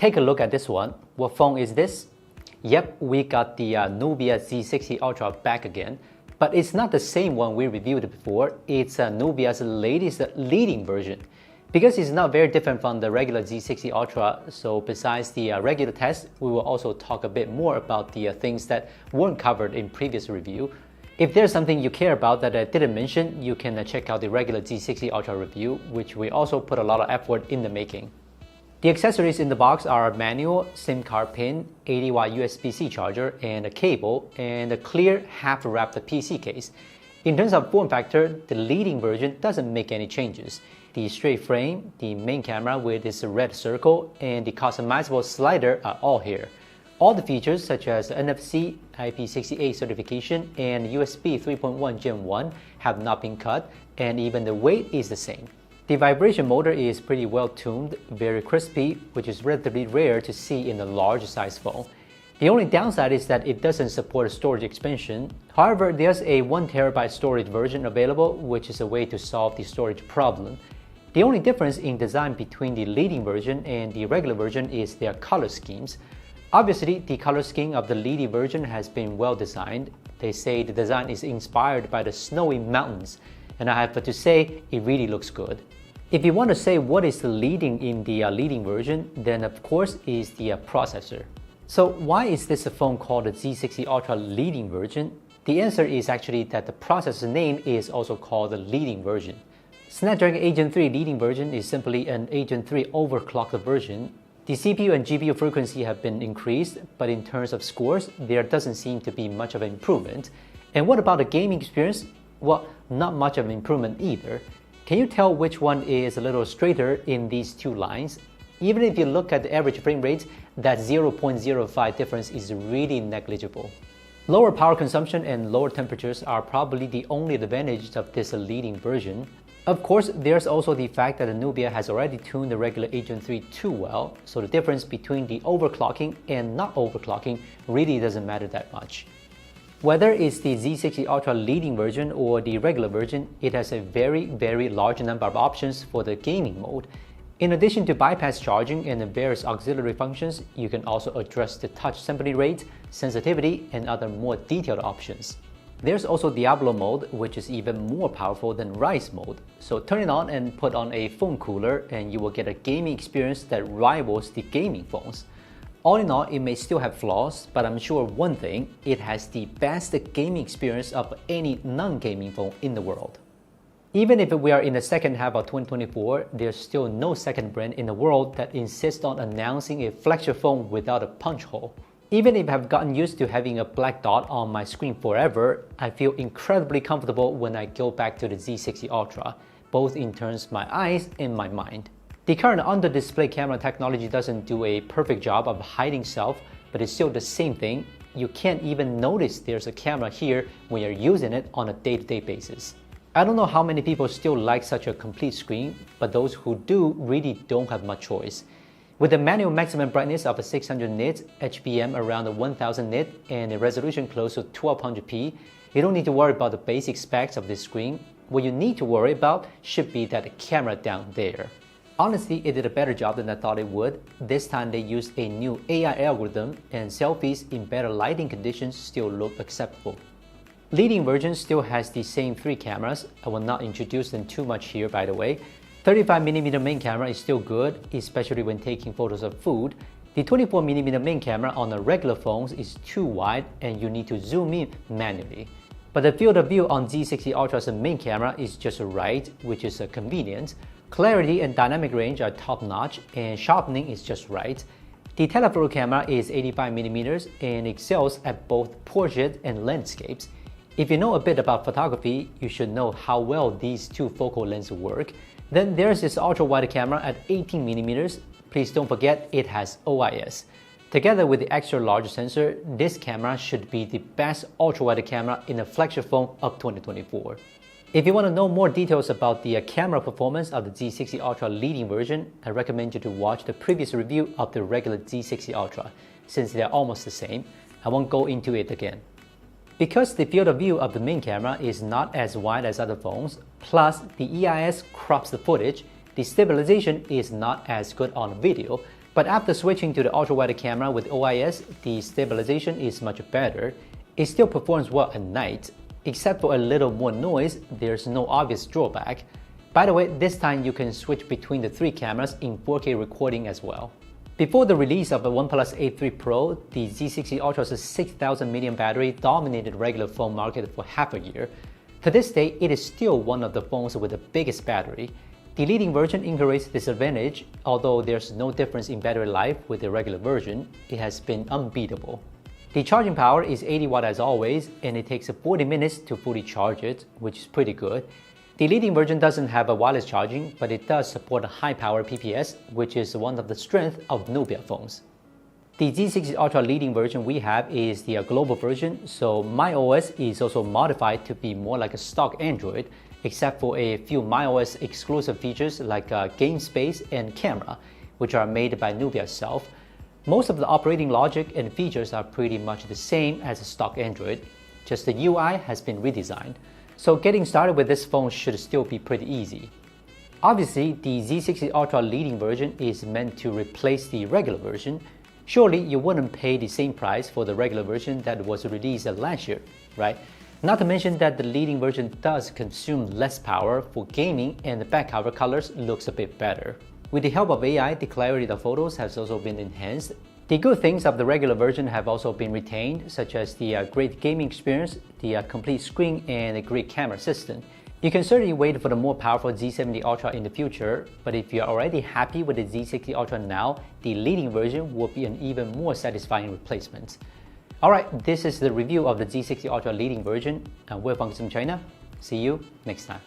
Take a look at this one. What phone is this? Yep, we got the Nubia Z60 Ultra back again, but it's not the same one we reviewed before. It's Nubia's latest leading version. Because it's not very different from the regular Z60 Ultra, so besides the regular test, we will also talk a bit more about the things that weren't covered in previous review. If there's something you care about that I didn't mention, you can check out the regular Z60 Ultra review, which we also put a lot of effort in the making. The accessories in the box are a manual, SIM card pin, 80-watt USB-C charger, and a cable, and a clear half-wrapped PC case. In terms of form factor, the leading version doesn't make any changes. The straight frame, the main camera with its red circle, and the customizable slider are all here. All the features such as NFC, IP68 certification, and USB 3.1 Gen 1 have not been cut, and even the weight is the same. The vibration motor is pretty well tuned, very crispy, which is relatively rare to see in a large size phone. The only downside is that it doesn't support storage expansion. However, there's a 1TB storage version available, which is a way to solve the storage problem. The only difference in design between the leading version and the regular version is their color schemes. Obviously, the color scheme of the leading version has been well designed. They say the design is inspired by the snowy mountains, and I have to say, it really looks good. If you want to say what is the leading in the leading version, then of course is the processor. So why is this a phone called the Z60 Ultra leading version? The answer is actually that the processor name is also called the leading version. Snapdragon 8 Gen 3 leading version is simply an 8 Gen 3 overclocked version. The CPU and GPU frequency have been increased, but in terms of scores, there doesn't seem to be much of an improvement. And what about the gaming experience? Well, not much of an improvement either. Can you tell which one is a little straighter in these two lines? Even if you look at the average frame rate, that 0.05 difference is really negligible. Lower power consumption and lower temperatures are probably the only advantages of this leading version. Of course, there's also the fact that the Nubia has already tuned the regular 8 Gen 3 too well, so the difference between the overclocking and not overclocking really doesn't matter that much. Whether it's the Z60 Ultra leading version or the regular version, it has a very large number of options for the gaming mode. In addition to bypass charging and the various auxiliary functions, you can also address the touch sampling rate, sensitivity, and other more detailed options. There's also Diablo mode, which is even more powerful than Rise mode. So turn it on and put on a phone cooler and you will get a gaming experience that rivals the gaming phones. All in all, it may still have flaws, but I'm sure one thing, it has the best gaming experience of any non-gaming phone in the world. Even if we are in the second half of 2024, there's still no second brand in the world that insists on announcing a flagship phone without a punch hole. Even if I've gotten used to having a black dot on my screen forever, I feel incredibly comfortable when I go back to the Z60 Ultra, both in terms of my eyes and my mind. The current under-display camera technology doesn't do a perfect job of hiding self, but it's still the same thing. You can't even notice there's a camera here when you're using it on a day-to-day basis. I don't know how many people still like such a complete screen, but those who do really don't have much choice. With a manual maximum brightness of 600 nits, HBM around 1000 nit, and a resolution close to 1200p, you don't need to worry about the basic specs of this screen. What you need to worry about should be that camera down there. Honestly, it did a better job than I thought it would. This time they used a new AI algorithm, and selfies in better lighting conditions still look acceptable. Leading version still has the same 3 cameras. I will not introduce them too much here, by the way. 35mm main camera is still good, especially when taking photos of food. The 24mm main camera on the regular phones is too wide and you need to zoom in manually. But the field of view on Z60 Ultra's main camera is just right, which is convenient. Clarity and dynamic range are top-notch, and sharpening is just right. The telephoto camera is 85mm and excels at both portrait and landscapes. If you know a bit about photography, you should know how well these two focal lenses work. Then there's this ultra-wide camera at 18mm. Please don't forget it has OIS. Together with the extra large sensor, this camera should be the best ultra-wide camera in a flagship phone of 2024. If you want to know more details about the camera performance of the Z60 Ultra leading version, I recommend you to watch the previous review of the regular Z60 Ultra, since they're almost the same. I won't go into it again. Because the field of view of the main camera is not as wide as other phones, plus the EIS crops the footage, the stabilization is not as good on video, But after switching to the ultra-wide camera with OIS, the stabilization is much better. It still performs well at night. Except for a little more noise, there's no obvious drawback. By the way, this time you can switch between the 3 cameras in 4K recording as well. Before the release of the OnePlus 8 III Pro, the Z60 Ultra's 6000 mAh battery dominated the regular phone market for half a year. To this day, it is still one of the phones with the biggest battery. The leading version incorporates this advantage, although there's no difference in battery life with the regular version. It has been unbeatable. The charging power is 80 watt as always, and it takes 40 minutes to fully charge it, which is pretty good. The leading version doesn't have a wireless charging, but it does support a high power PPS, which is one of the strengths of Nubia phones. The Z60 Ultra leading version we have is the global version, so MyOS is also modified to be more like a stock Android, except for a few MyOS exclusive features like game space and camera, which are made by Nubia itself. Most of the operating logic and features are pretty much the same as a stock Android, just the UI has been redesigned. So getting started with this phone should still be pretty easy. Obviously, the Z60 Ultra leading version is meant to replace the regular version. Surely you wouldn't pay the same price for the regular version that was released last year, right? Not to mention that the leading version does consume less power for gaming and the back cover colors looks a bit better. With the help of AI, the clarity of the photos has also been enhanced. The good things of the regular version have also been retained, such as the great gaming experience, the complete screen, and a great camera system. You can certainly wait for the more powerful Z70 Ultra in the future, but if you're already happy with the Z60 Ultra now, the leading version will be an even more satisfying replacement. Alright, this is the review of the Z60 Ultra leading version, and we're from China. See you next time.